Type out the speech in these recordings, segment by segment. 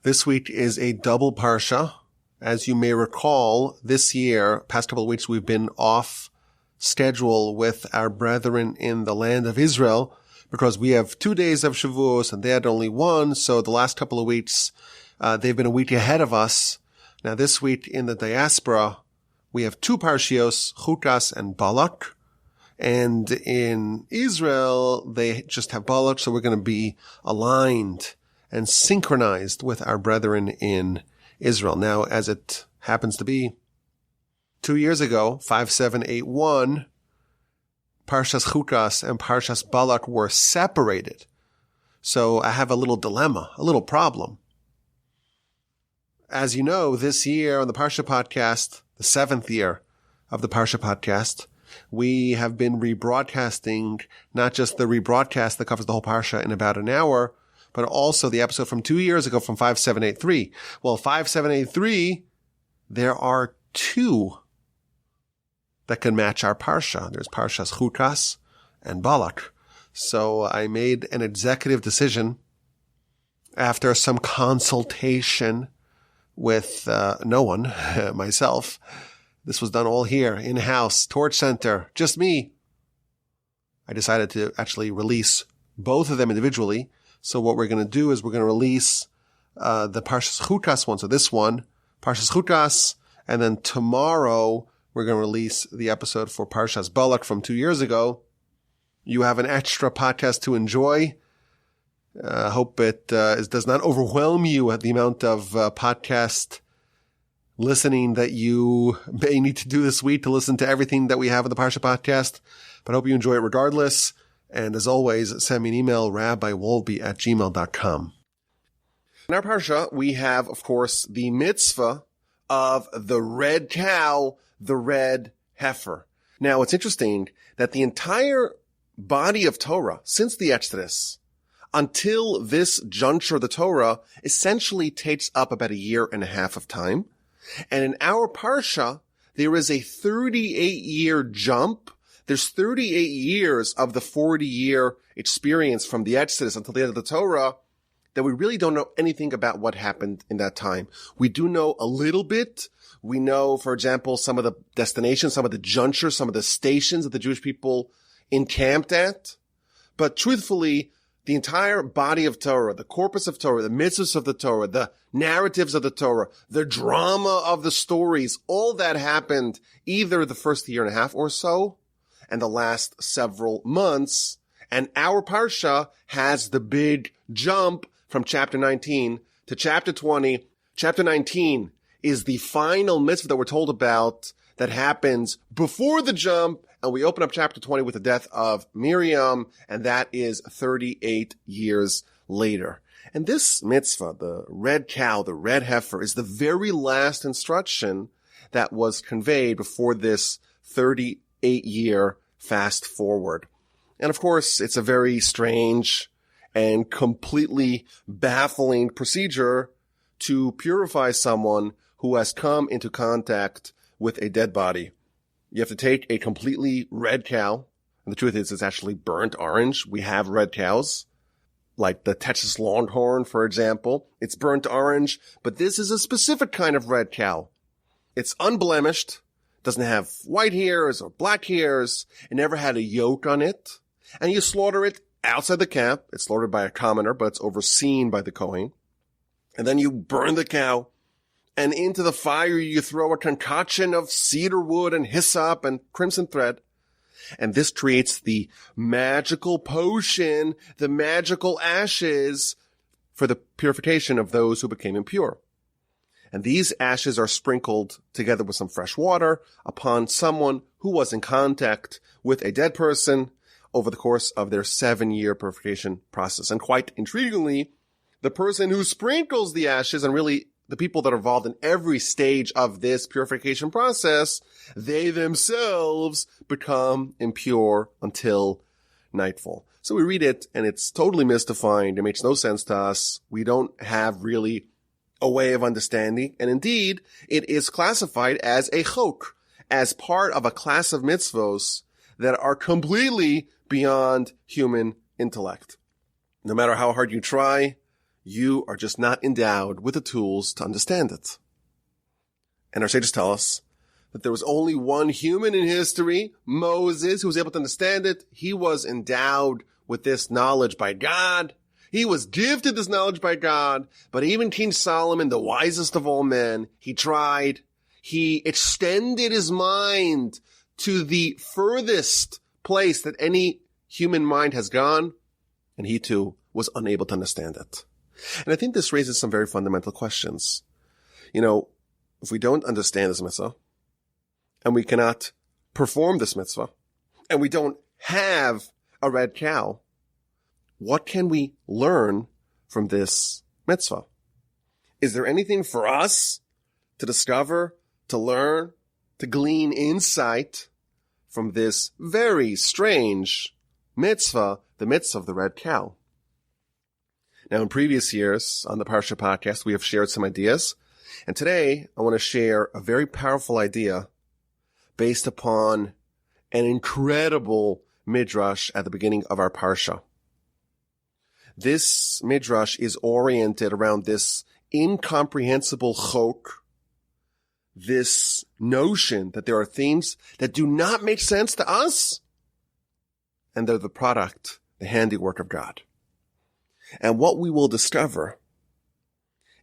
This week is a double Parsha. As you may recall, this year, past couple of weeks, we've been off schedule with our brethren in the land of Israel because we have 2 days of Shavuos and they had only one. So the last couple of weeks, they've been a week ahead of us. Now this week in the diaspora, we have 2 Parshios, Chukas and Balak. And in Israel, they just have Balak. So we're going to be aligned and synchronized with our brethren in Israel. Now, as it happens to be, 2 years ago, 5781, Parshas Chukas and Parshas Balak were separated. So I have a little dilemma, a little problem. As you know, this year on the Parsha podcast, the 7th year of the Parsha podcast, we have been rebroadcasting not just the rebroadcast that covers the whole Parsha in about an hour, but also the episode from 2 years ago from 5783. Well, 5783, there are 2 that can match our Parsha. There's Parshas Chukas and Balak. So I made an executive decision after some consultation with no one, myself. This was done all here, in-house, Torch Center, just me. I decided to actually release both of them individually. So what we're going to do is we're going to release the Parshas Chukas one. So this one, Parshas Chukas, and then tomorrow we're going to release the episode for Parshas Balak from 2 years ago. You have an extra podcast to enjoy. I hope it does not overwhelm you at the amount of podcast listening that you may need to do this week to listen to everything that we have in the Parsha podcast. But I hope you enjoy it regardless. And as always, send me an email, rabbiwolbe@gmail.com. In our Parsha, we have, of course, the mitzvah of the red cow, the red heifer. Now, it's interesting that the entire body of Torah, since the Exodus, until this juncture of the Torah, essentially takes up about 1.5 years of time. And in our Parsha, there is a 38-year jump. There's 38 years of the 40-year experience from the Exodus until the end of the Torah that we really don't know anything about what happened in that time. We do know a little bit. We know, for example, some of the destinations, some of the junctures, some of the stations that the Jewish people encamped at. But truthfully, the entire body of Torah, the corpus of Torah, the mitzvahs of the Torah, the narratives of the Torah, the drama of the stories, all that happened either the first 1.5 years or so and the last several months. And our Parsha has the big jump from chapter 19 to chapter 20. Chapter 19 is the final mitzvah that we're told about that happens before the jump. And we open up chapter 20 with the death of Miriam, and that is 38 years later. And this mitzvah, the red cow, the red heifer, is the very last instruction that was conveyed before this 38-year fast forward. And of course, it's a very strange and completely baffling procedure to purify someone who has come into contact with a dead body. You have to take a completely red cow, and the truth is it's actually burnt orange. We have red cows, like the Texas Longhorn, for example. It's burnt orange, but this is a specific kind of red cow. It's unblemished, doesn't have white hairs or black hairs. It never had a yoke on it. And you slaughter it outside the camp. It's slaughtered by a commoner, but it's overseen by the Kohen. And then you burn the cow. And into the fire you throw a concoction of cedar wood and hyssop and crimson thread. And this creates the magical potion, the magical ashes for the purification of those who became impure. And these ashes are sprinkled together with some fresh water upon someone who was in contact with a dead person over the course of their 7-year purification process. And quite intriguingly, the person who sprinkles the ashes, and really the people that are involved in every stage of this purification process, they themselves become impure until nightfall. So we read it and it's totally mystifying. It makes no sense to us. We don't have really a way of understanding. And indeed, it is classified as a chok, as part of a class of mitzvos that are completely beyond human intellect. No matter how hard you try, You are just not endowed with the tools to understand it. And our sages tell us that there was only one human in history, Moses, who was able to understand it. He was endowed with this knowledge by God. He was gifted this knowledge by God. But even King Solomon, the wisest of all men, he tried. He extended his mind to the furthest place that any human mind has gone. And he too was unable to understand it. And I think this raises some very fundamental questions. If we don't understand this mitzvah, and we cannot perform this mitzvah, and we don't have a red cow, what can we learn from this mitzvah? Is there anything for us to discover, to learn, to glean insight from this very strange mitzvah, the mitzvah of the red cow? Now, in previous years on the Parsha podcast, we have shared some ideas. And today, I want to share a very powerful idea based upon an incredible Midrash at the beginning of our Parsha. This Midrash is oriented around this incomprehensible chok, this notion that there are things that do not make sense to us, and they're the product, the handiwork of God. And what we will discover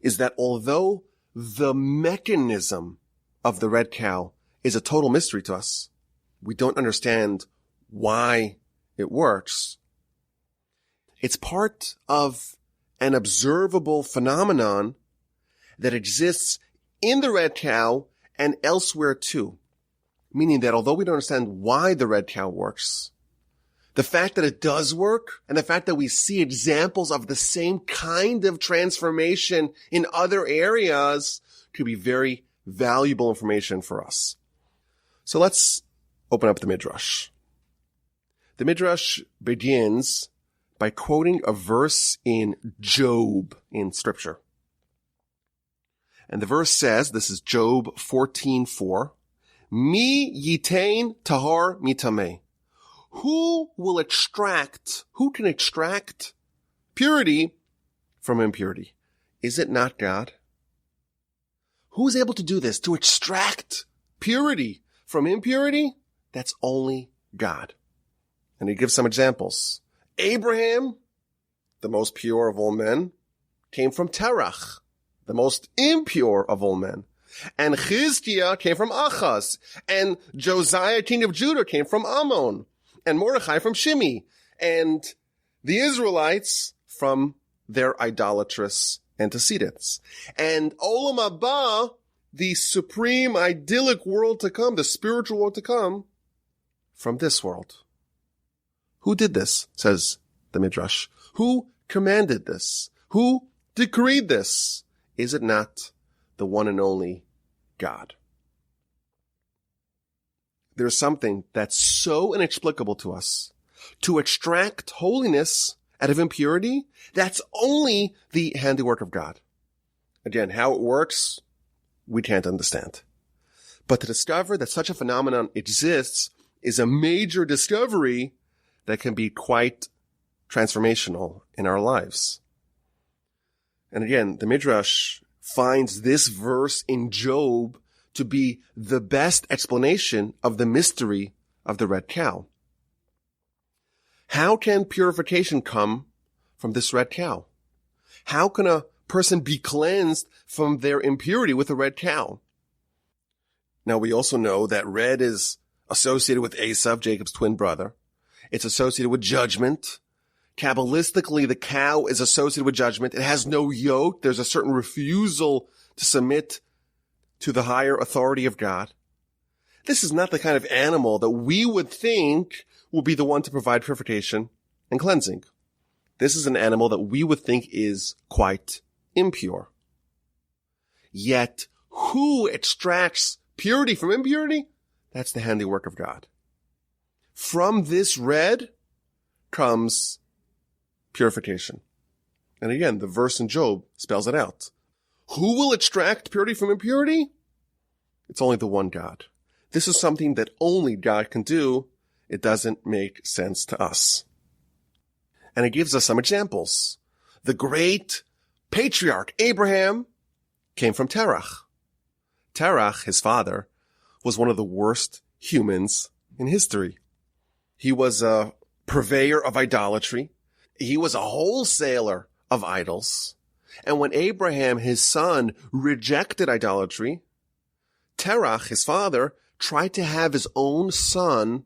is that although the mechanism of the red cow is a total mystery to us, we don't understand why it works. It's part of an observable phenomenon that exists in the red cow and elsewhere too. Meaning that although we don't understand why the red cow works, the fact that it does work and the fact that we see examples of the same kind of transformation in other areas could be very valuable information for us. So let's open up the Midrash. The Midrash begins by quoting a verse in Job in Scripture. And the verse says, this is Job 14:4, Mi yitain tahor mitameh. Who can extract purity from impurity? Is it not God? Who is able to do this, to extract purity from impurity? That's only God. And he gives some examples. Abraham, the most pure of all men, came from Terach, the most impure of all men. And Chizkiah came from Achaz. And Josiah, king of Judah, came from Ammon. And Mordechai from Shimi. And the Israelites from their idolatrous antecedents. And Olam Haba, the supreme idyllic world to come, the spiritual world to come, from this world. Who did this, says the Midrash? Who commanded this? Who decreed this? Is it not the one and only God? There's something that's so inexplicable to us. To extract holiness out of impurity, that's only the handiwork of God. Again, how it works, we can't understand. But to discover that such a phenomenon exists is a major discovery that can be quite transformational in our lives. And again, the Midrash finds this verse in Job to be the best explanation of the mystery of the red cow. How can purification come from this red cow? How can a person be cleansed from their impurity with a red cow? Now, we also know that red is associated with Esav, Jacob's twin brother. It's associated with judgment. Kabbalistically, the cow is associated with judgment. It has no yoke. There's a certain refusal to submit to the higher authority of God. This is not the kind of animal that we would think will be the one to provide purification and cleansing. This is an animal that we would think is quite impure. Yet, who extracts purity from impurity? That's the handiwork of God. From this red comes purification. And again, the verse in Job spells it out. Who will extract purity from impurity? It's only the one God. This is something that only God can do. It doesn't make sense to us. And it gives us some examples. The great patriarch Abraham came from Terach. Terach, his father, was one of the worst humans in history. He was a purveyor of idolatry. He was a wholesaler of idols. And when Abraham, his son, rejected idolatry, Terach, his father, tried to have his own son,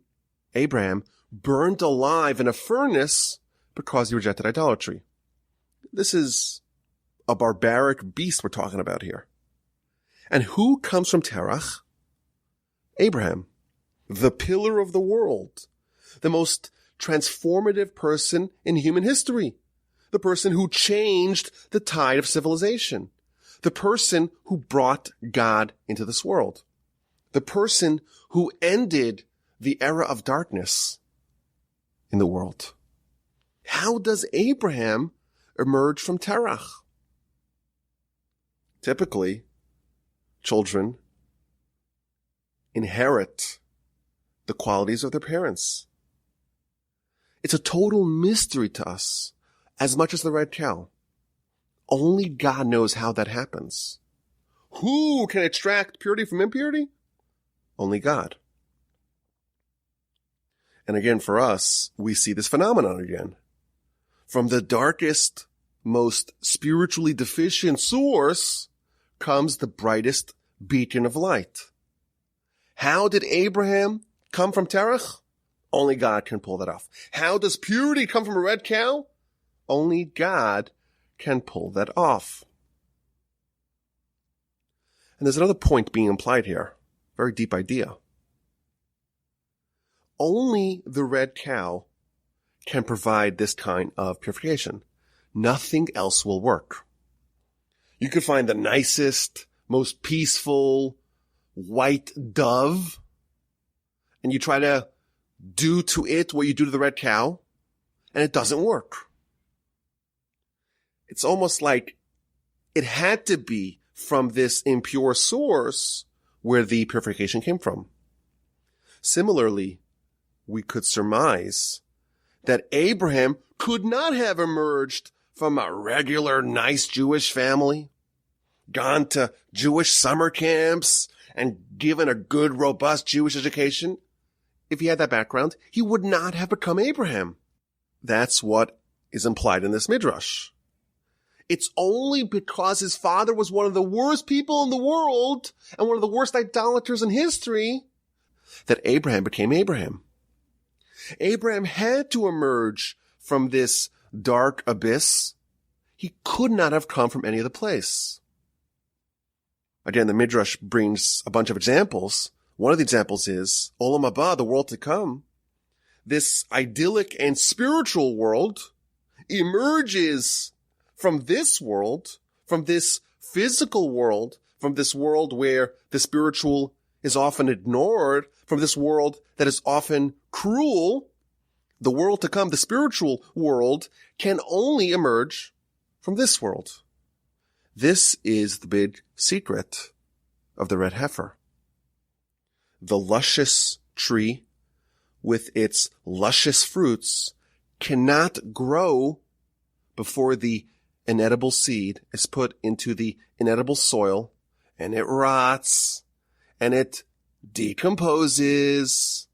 Abraham, burned alive in a furnace because he rejected idolatry. This is a barbaric beast we're talking about here. And who comes from Terach? Abraham, the pillar of the world, the most transformative person in human history, the person who changed the tide of civilization, the person who brought God into this world, the person who ended the era of darkness in the world. How does Abraham emerge from Terach? Typically, children inherit the qualities of their parents. It's a total mystery to us, as much as the red cow. Only God knows how that happens. Who can extract purity from impurity? Only God. And again, for us, we see this phenomenon again. From the darkest, most spiritually deficient source comes the brightest beacon of light. How did Abraham come from Terach? Only God can pull that off. How does purity come from a red cow? Only God can pull that off. And there's another point being implied here. Very deep idea. Only the red cow can provide this kind of purification. Nothing else will work. You could find the nicest, most peaceful white dove, and you try to do to it what you do to the red cow, and it doesn't work. It's almost like it had to be from this impure source where the purification came from. Similarly, we could surmise that Abraham could not have emerged from a regular, nice Jewish family, gone to Jewish summer camps, and given a good, robust Jewish education. If he had that background, he would not have become Abraham. That's what is implied in this Midrash. It's only because his father was one of the worst people in the world and one of the worst idolaters in history that Abraham became Abraham. Abraham had to emerge from this dark abyss. He could not have come from any other place. Again, the Midrash brings a bunch of examples. One of the examples is Olam Haba, the world to come. This idyllic and spiritual world emerges from this world, from this physical world, from this world where the spiritual is often ignored, from this world that is often cruel. The world to come, the spiritual world, can only emerge from this world. This is the big secret of the red heifer. The luscious tree with its luscious fruits cannot grow before the inedible seed is put into the inedible soil, and it rots, and it decomposes,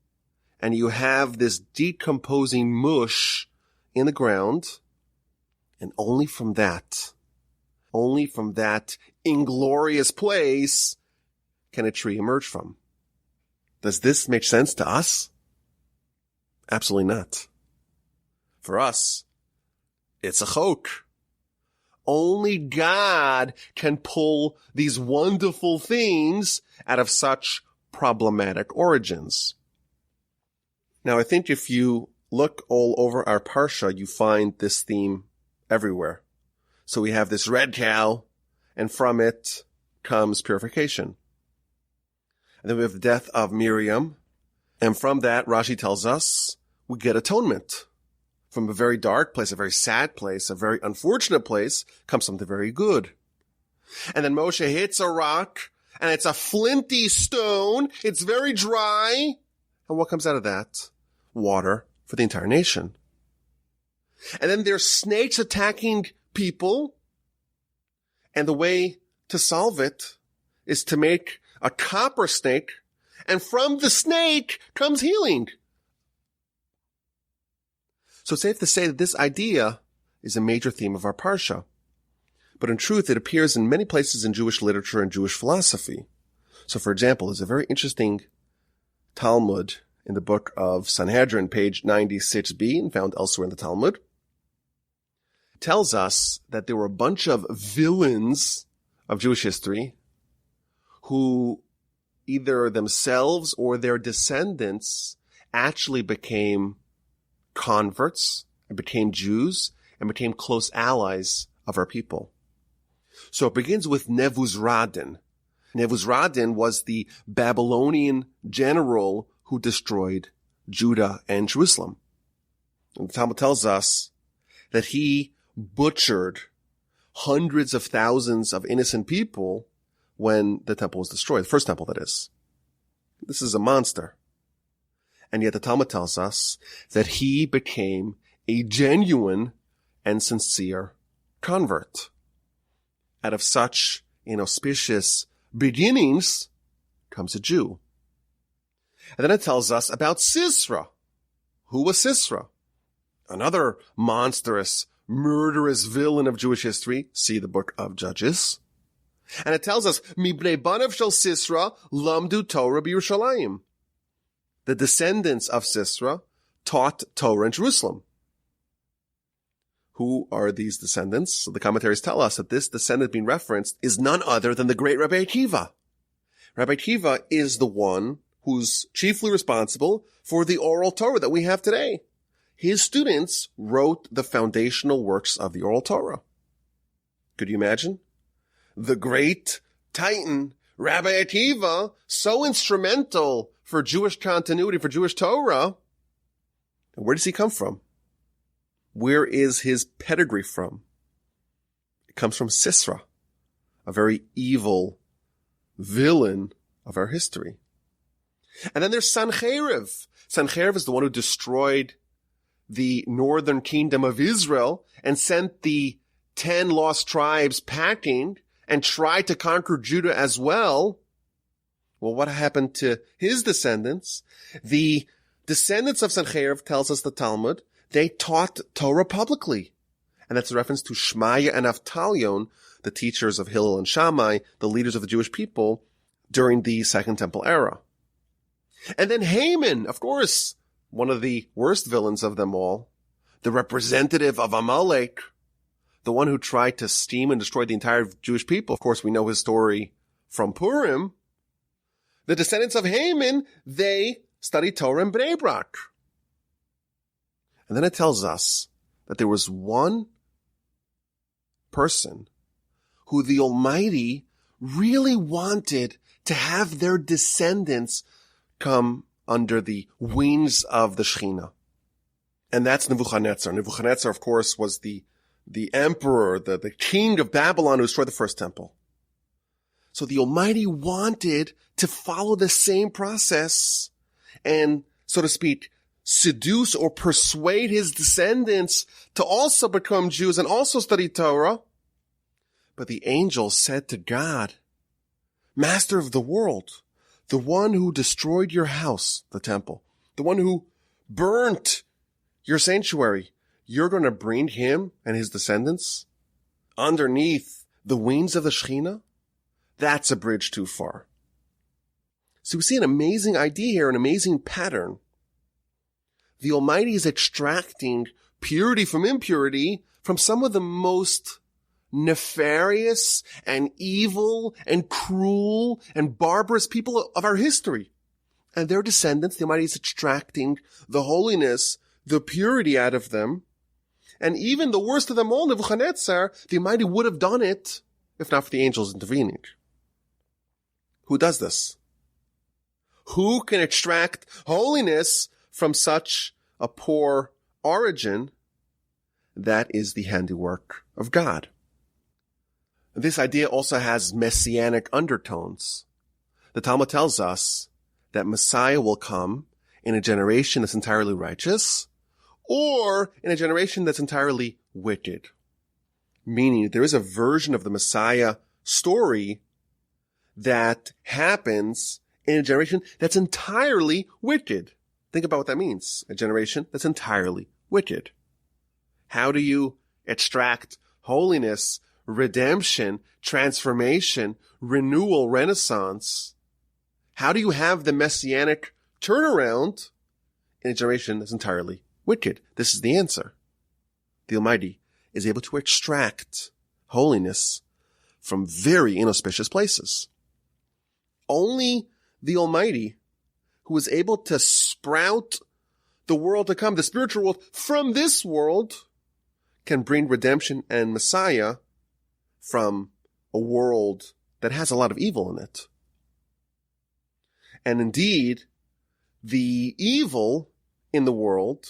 and you have this decomposing mush in the ground, and only from that inglorious place can a tree emerge from. Does this make sense to us? Absolutely not. For us, it's a chok. Only God can pull these wonderful things out of such problematic origins. Now, I think if you look all over our Parsha, you find this theme everywhere. So we have this red cow, and from it comes purification. And then we have the death of Miriam, and from that, Rashi tells us, we get atonement. From a very dark place, a very sad place, a very unfortunate place, comes something very good. And then Moshe hits a rock, and it's a flinty stone, it's very dry, and what comes out of that? Water for the entire nation. And then there's snakes attacking people, And the way to solve it is to make a copper snake, and from the snake comes healing. So it's safe to say that this idea is a major theme of our Parsha. But in truth, it appears in many places in Jewish literature and Jewish philosophy. So for example, there's a very interesting Talmud in the book of Sanhedrin, page 96b, and found elsewhere in the Talmud. It tells us that there were a bunch of villains of Jewish history who either themselves or their descendants actually became converts and became Jews and became close allies of our people. So it begins with Nebuzaradan. Nebuzaradan was the Babylonian general who destroyed Judah and Jerusalem. And the Talmud tells us that he butchered hundreds of thousands of innocent people when the temple was destroyed. The first temple, that is. This is a monster. And yet the Talmud tells us that he became a genuine and sincere convert. Out of such inauspicious beginnings comes a Jew. And then it tells us about Sisera. Who was Sisera? Another monstrous, murderous villain of Jewish history. See the book of Judges. And it tells us, Mibnei banav shel Sisera lamdu Torah b'Yerushalayim. The descendants of Sisera taught Torah in Jerusalem. Who are these descendants? So the commentaries tell us that this descendant being referenced is none other than the great Rabbi Akiva. Rabbi Akiva is the one who's chiefly responsible for the oral Torah that we have today. His students wrote the foundational works of the oral Torah. Could you imagine? The great Titan, Rabbi Akiva, so instrumental for Jewish continuity, for Jewish Torah. And where does he come from? Where is his pedigree from? It comes from Sisera, a very evil villain of our history. And then there's Sancheriv. Sancheriv is the one who destroyed the northern kingdom of Israel and sent the 10 lost tribes packing and tried to conquer Judah as well. Well, what happened to his descendants? The descendants of Sancheriv, tells us the Talmud, they taught Torah publicly. And that's a reference to Shmaya and Avtalion, the teachers of Hillel and Shammai, the leaders of the Jewish people during the Second Temple era. And then Haman, of course, one of the worst villains of them all, the representative of Amalek, the one who tried to steam and destroy the entire Jewish people. Of course, we know his story from Purim. The descendants of Haman, they studied Torah in Bnei Brak. And then it tells us that there was one person who the Almighty really wanted to have their descendants come under the wings of the Shekhinah. And that's Nebuchadnezzar. Nebuchadnezzar, of course, was the emperor, the king of Babylon who destroyed the first temple. So the Almighty wanted to follow the same process and, so to speak, seduce or persuade his descendants to also become Jews and also study Torah. But the angel said to God, Master of the world, the one who destroyed your house, the temple, the one who burnt your sanctuary, you're going to bring him and his descendants underneath the wings of the Shekhinah? That's a bridge too far. So we see an amazing idea here, an amazing pattern. The Almighty is extracting purity from impurity from some of the most nefarious and evil and cruel and barbarous people of our history. And their descendants, the Almighty is extracting the holiness, the purity out of them. And even the worst of them all, Nebuchadnezzar, the Almighty would have done it if not for the angels intervening. Who does this? Who can extract holiness from such a poor origin? That is the handiwork of God. This idea also has messianic undertones. The Talmud tells us that Messiah will come in a generation that's entirely righteous or in a generation that's entirely wicked. Meaning there is a version of the Messiah story that happens in a generation that's entirely wicked. Think about what that means. A generation that's entirely wicked. How do you extract holiness, redemption, transformation, renewal, renaissance? How do you have the messianic turnaround in a generation that's entirely wicked? This is the answer. The Almighty is able to extract holiness from very inauspicious places. Only the Almighty, who is able to sprout the world to come, the spiritual world, from this world, can bring redemption and Messiah from a world that has a lot of evil in it. And indeed, the evil in the world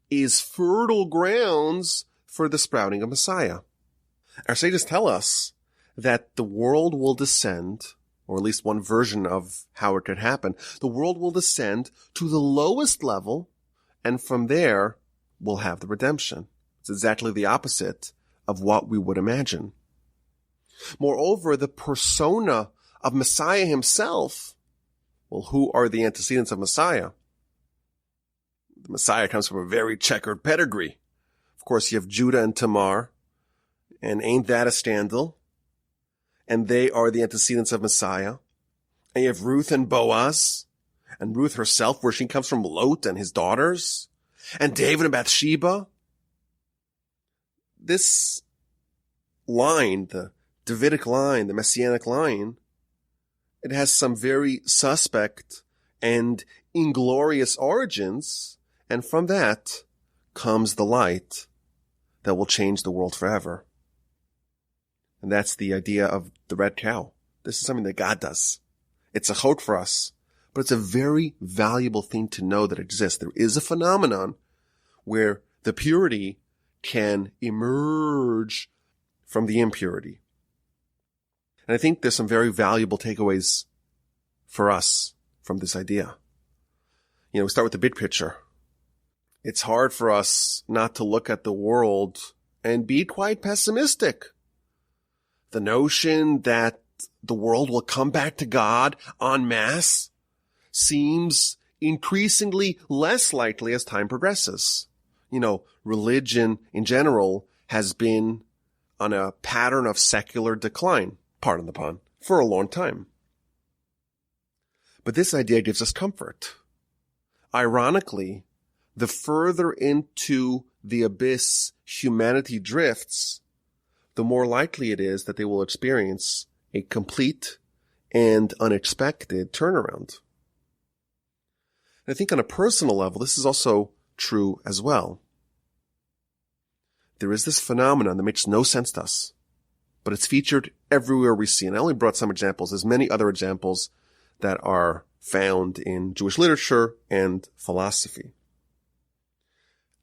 is fertile grounds for the sprouting of Messiah. Our sages tell us that the world will descend, or at least one version of how it could happen, the world will descend to the lowest level, and from there we'll have the redemption. It's exactly the opposite of what we would imagine. Moreover, the persona of Messiah himself, well, who are the antecedents of Messiah? The Messiah comes from a very checkered pedigree. Of course, you have Judah and Tamar, and ain't that a scandal? And they are the antecedents of Messiah. And you have Ruth and Boaz, and Ruth herself, where she comes from Lot and his daughters, and David and Bathsheba. This line, the Davidic line, the Messianic line, it has some very suspect and inglorious origins, and from that comes the light that will change the world forever. And that's the idea of the red cow. This is something that God does. It's a chok for us, but it's a very valuable thing to know that exists. There is a phenomenon where the purity can emerge from the impurity. And I think there's some very valuable takeaways for us from this idea. We start with the big picture. It's hard for us not to look at the world and be quite pessimistic. The notion that the world will come back to God en masse seems increasingly less likely as time progresses. Religion in general has been on a pattern of secular decline, pardon the pun, for a long time. But this idea gives us comfort. Ironically, the further into the abyss humanity drifts, the more likely it is that they will experience a complete and unexpected turnaround. And I think on a personal level, this is also true as well. There is this phenomenon that makes no sense to us, but it's featured everywhere we see. And I only brought some examples. There's many other examples that are found in Jewish literature and philosophy.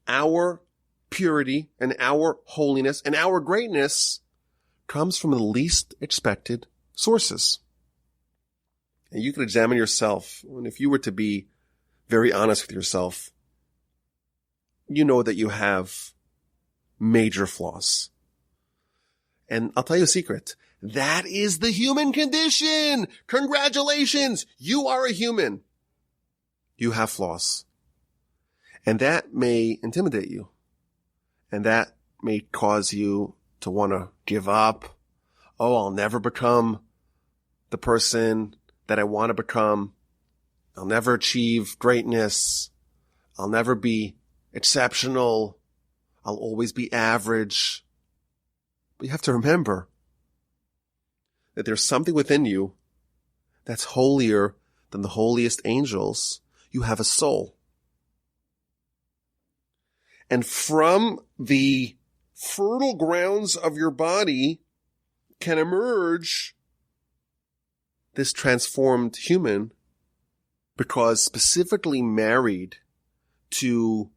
Our purity and our holiness and our greatness comes from the least expected sources. And you can examine yourself. And if you were to be very honest with yourself, you know that you have major flaws. And I'll tell you a secret. That is the human condition. Congratulations. You are a human. You have flaws. And that may intimidate you. And that may cause you to want to give up. Oh, I'll never become the person that I want to become. I'll never achieve greatness. I'll never be exceptional. I'll always be average. But you have to remember that there's something within you that's holier than the holiest angels. You have a soul. And from the fertile grounds of your body can emerge this transformed human, because specifically married to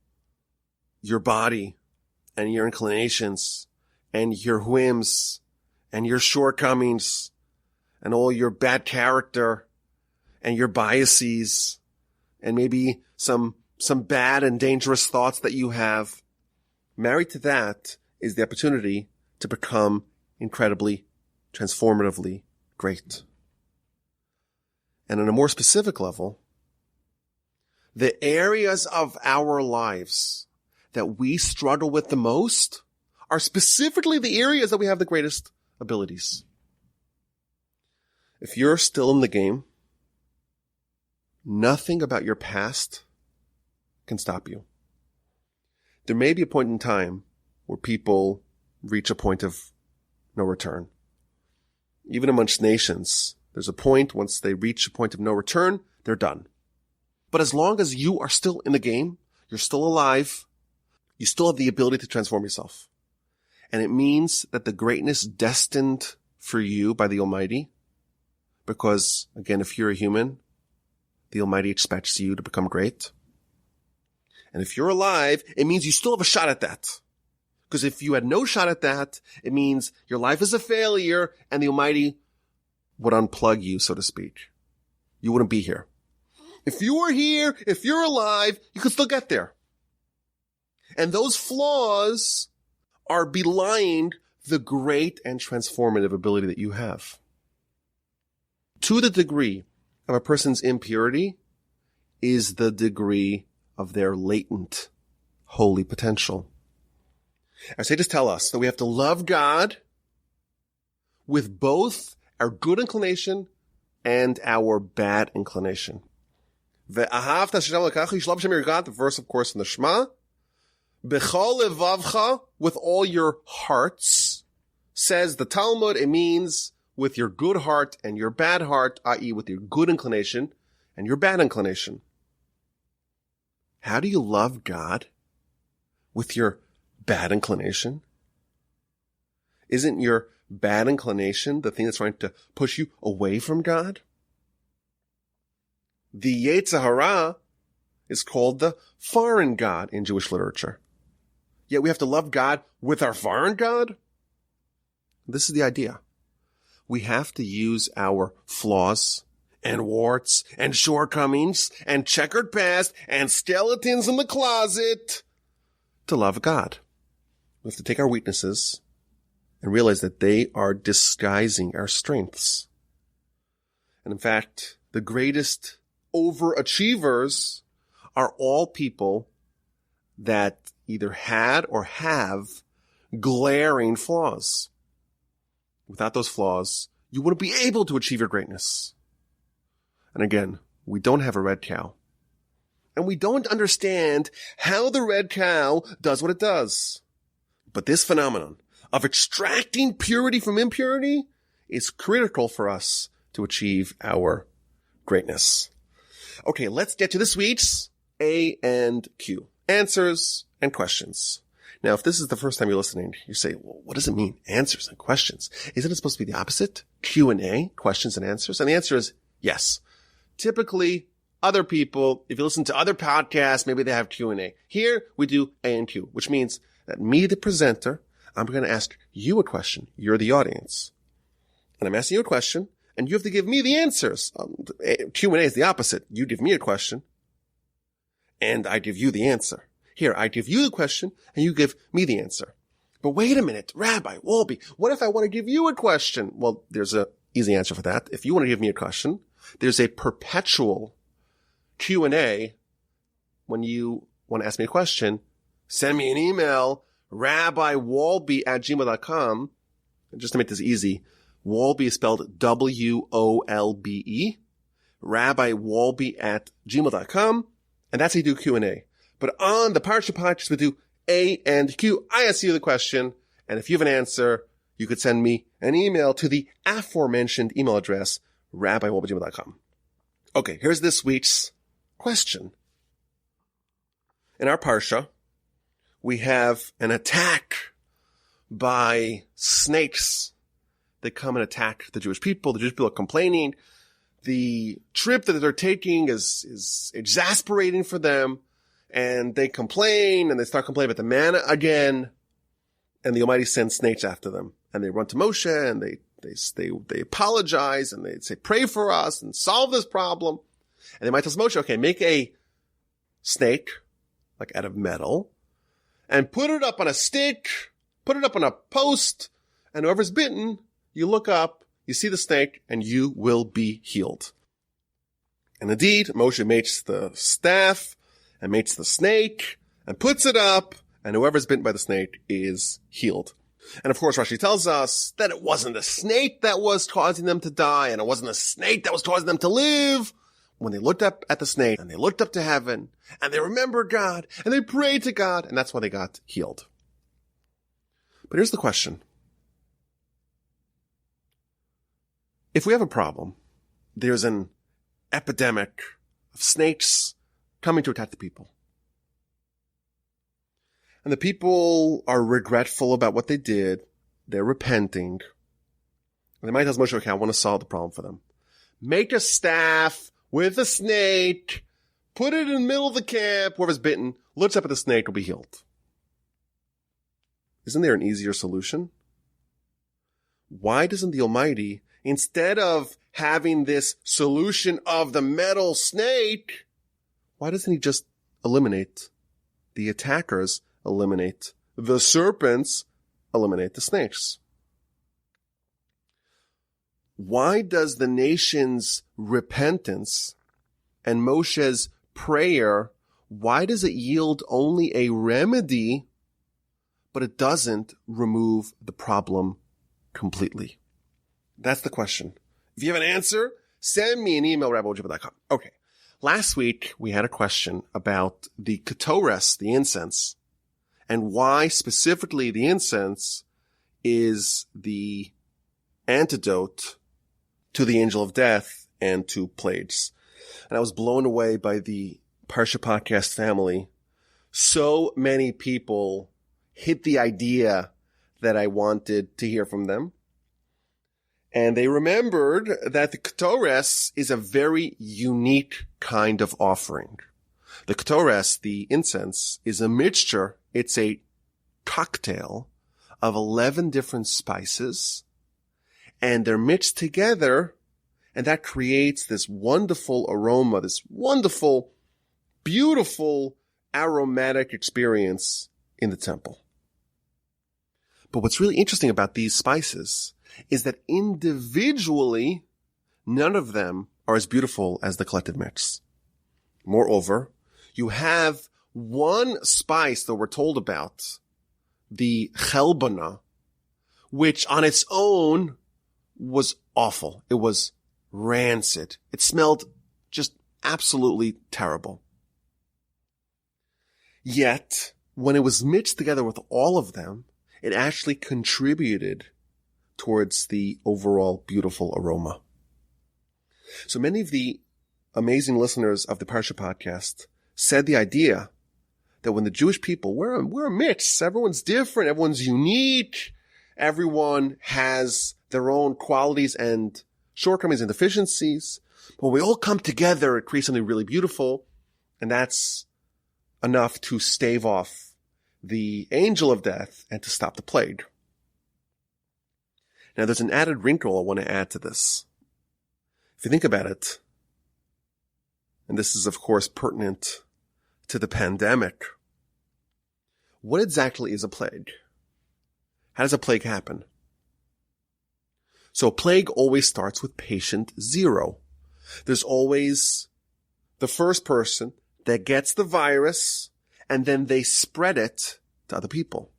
your body and your inclinations and your whims and your shortcomings and all your bad character and your biases and maybe some bad and dangerous thoughts that you have. Married to that is the opportunity to become incredibly, transformatively great. And on a more specific level, the areas of our lives that we struggle with the most are specifically the areas that we have the greatest abilities. If you're still in the game, nothing about your past can stop you. There may be a point in time where people reach a point of no return. Even amongst nations, there's a point, once they reach a point of no return, they're done. But as long as you are still in the game, you're still alive, you still have the ability to transform yourself. And it means that the greatness destined for you by the Almighty, because, again, if you're a human, the Almighty expects you to become great. And if you're alive, it means you still have a shot at that. Because if you had no shot at that, it means your life is a failure and the Almighty would unplug you, so to speak. You wouldn't be here. If you were here, if you're alive, you could still get there. And those flaws are belying the great and transformative ability that you have. To the degree of a person's impurity is the degree of their latent holy potential. Our sages tell us that we have to love God with both our good inclination and our bad inclination. Ve'ahavta Hashem Elokecha, you shall love Hashem your God, the verse, of course, in the Shema. B'chol levavcha, with all your hearts, says the Talmud. It means with your good heart and your bad heart, i.e. with your good inclination and your bad inclination. How do you love God with your bad inclination? Isn't your bad inclination the thing that's trying to push you away from God? The Yetzer Hara is called the foreign God in Jewish literature. Yet we have to love God with our foreign God? This is the idea. We have to use our flaws and warts and shortcomings and checkered past and skeletons in the closet to love God. We have to take our weaknesses and realize that they are disguising our strengths. And in fact, the greatest overachievers are all people that either had or have glaring flaws. Without those flaws, you wouldn't be able to achieve your greatness. And again, we don't have a red cow. And we don't understand how the red cow does what it does. But this phenomenon of extracting purity from impurity is critical for us to achieve our greatness. Okay, let's get to this week's A and Q. Answers and questions. Now, if this is the first time you're listening, you say, well, what does it mean? Answers and questions. Isn't it supposed to be the opposite? Q&A, questions and answers? And the answer is yes. Typically, other people, if you listen to other podcasts, maybe they have Q&A. Here, we do A and Q, which means that me, the presenter, I'm going to ask you a question. You're the audience. And I'm asking you a question, and you have to give me the answers. Q&A is the opposite. You give me a question, and I give you the answer. Here, I give you the question, and you give me the answer. But wait a minute, Rabbi Wolbe, what if I want to give you a question? Well, there's an easy answer for that. If you want to give me a question, there's a perpetual Q&A. When you want to ask me a question, send me an email, rabbiwolbe@gmail.com. And just to make this easy, Wolbe is spelled W-O-L-B-E, rabbiwolbe@gmail.com, and that's how you do Q&A. But on the Parsha podcast, we do A and Q. I ask you the question, and if you have an answer, you could send me an email to the aforementioned email address, rabbiwolbe@gmail.com. Okay, here's this week's question. In our Parsha, we have an attack by snakes. They come and attack the Jewish people. The Jewish people are complaining. The trip that they're taking is exasperating for them. And they complain, and they start complaining about the manna again. And the Almighty sends snakes after them. And they run to Moshe, and they apologize, and they say, pray for us, and solve this problem. And they might tell Moshe, okay, make a snake, like out of metal, and put it up on a stick, put it up on a post, and whoever's bitten, you look up, you see the snake, and you will be healed. And indeed, Moshe makes the staff and makes the snake and puts it up, and whoever's bitten by the snake is healed. And of course, Rashi tells us that it wasn't the snake that was causing them to die, and it wasn't the snake that was causing them to live. When they looked up at the snake, and they looked up to heaven, and they remembered God, and they prayed to God, and that's why they got healed. But here's the question. If we have a problem, there's an epidemic of snakes coming to attack the people. And the people are regretful about what they did. They're repenting. And they might tell Moshe, okay, I want to solve the problem for them. Make a staff with a snake, put it in the middle of the camp, whoever's bitten, looks up at the snake, will be healed. Isn't there an easier solution? Why doesn't the Almighty, instead of having this solution of the metal snake, why doesn't he just eliminate the attackers, eliminate the serpents, eliminate the snakes? Why does the nation's repentance and Moshe's prayer, why does it yield only a remedy, but it doesn't remove the problem completely? That's the question. If you have an answer, send me an email, rabbi@ojibah.com. Okay. Last week, we had a question about the ketores, the incense, and why specifically the incense is the antidote to the angel of death and to plagues. And I was blown away by the Parsha podcast family. So many people hit the idea that I wanted to hear from them. And they remembered that the ketores is a very unique kind of offering. The ketores, the incense, is a mixture. It's a cocktail of 11 different spices, and they're mixed together, and that creates this wonderful aroma, this wonderful, beautiful, aromatic experience in the temple. But what's really interesting about these spices is that individually, none of them are as beautiful as the collected mix. Moreover, you have one spice that we're told about, the chelbana, which on its own was awful. It was rancid. It smelled just absolutely terrible. Yet, when it was mixed together with all of them, it actually contributed towards the overall beautiful aroma. So many of the amazing listeners of the Parsha podcast said the idea that when the Jewish people, we're a mix, everyone's different, everyone's unique, everyone has their own qualities and shortcomings and deficiencies, but we all come together and create something really beautiful, and that's enough to stave off the angel of death and to stop the plague. Now, there's an added wrinkle I want to add to this. If you think about it, and this is, of course, pertinent to the pandemic, what exactly is a plague? How does a plague happen? So a plague always starts with patient 0. There's always the first person that gets the virus, and then they spread it to other people.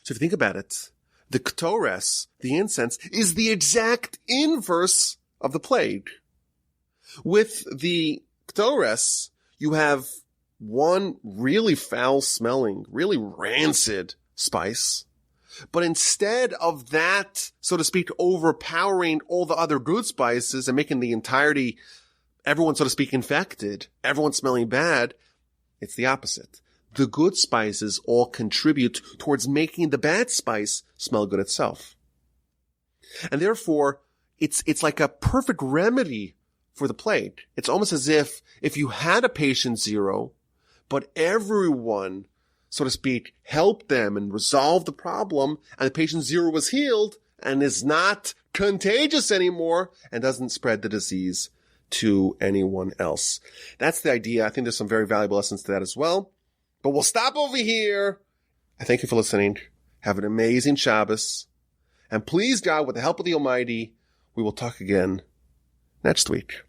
So if you think about it, the ketores, the incense, is the exact inverse of the plague. With the ketores, you have one really foul-smelling, really rancid spice. But instead of that, so to speak, overpowering all the other good spices and making the entirety, everyone, so to speak, infected, everyone smelling bad, it's the opposite. The good spices all contribute towards making the bad spice smell good itself. And therefore, it's like a perfect remedy for the plague. It's almost as if you had a patient 0, but everyone, so to speak, helped them and resolved the problem, and the patient 0 was healed and is not contagious anymore and doesn't spread the disease to anyone else. That's the idea. I think there's some very valuable lessons to that as well. But we'll stop over here I thank you for listening. Have an amazing Shabbos. And please, God, with the help of the Almighty, we will talk again next week.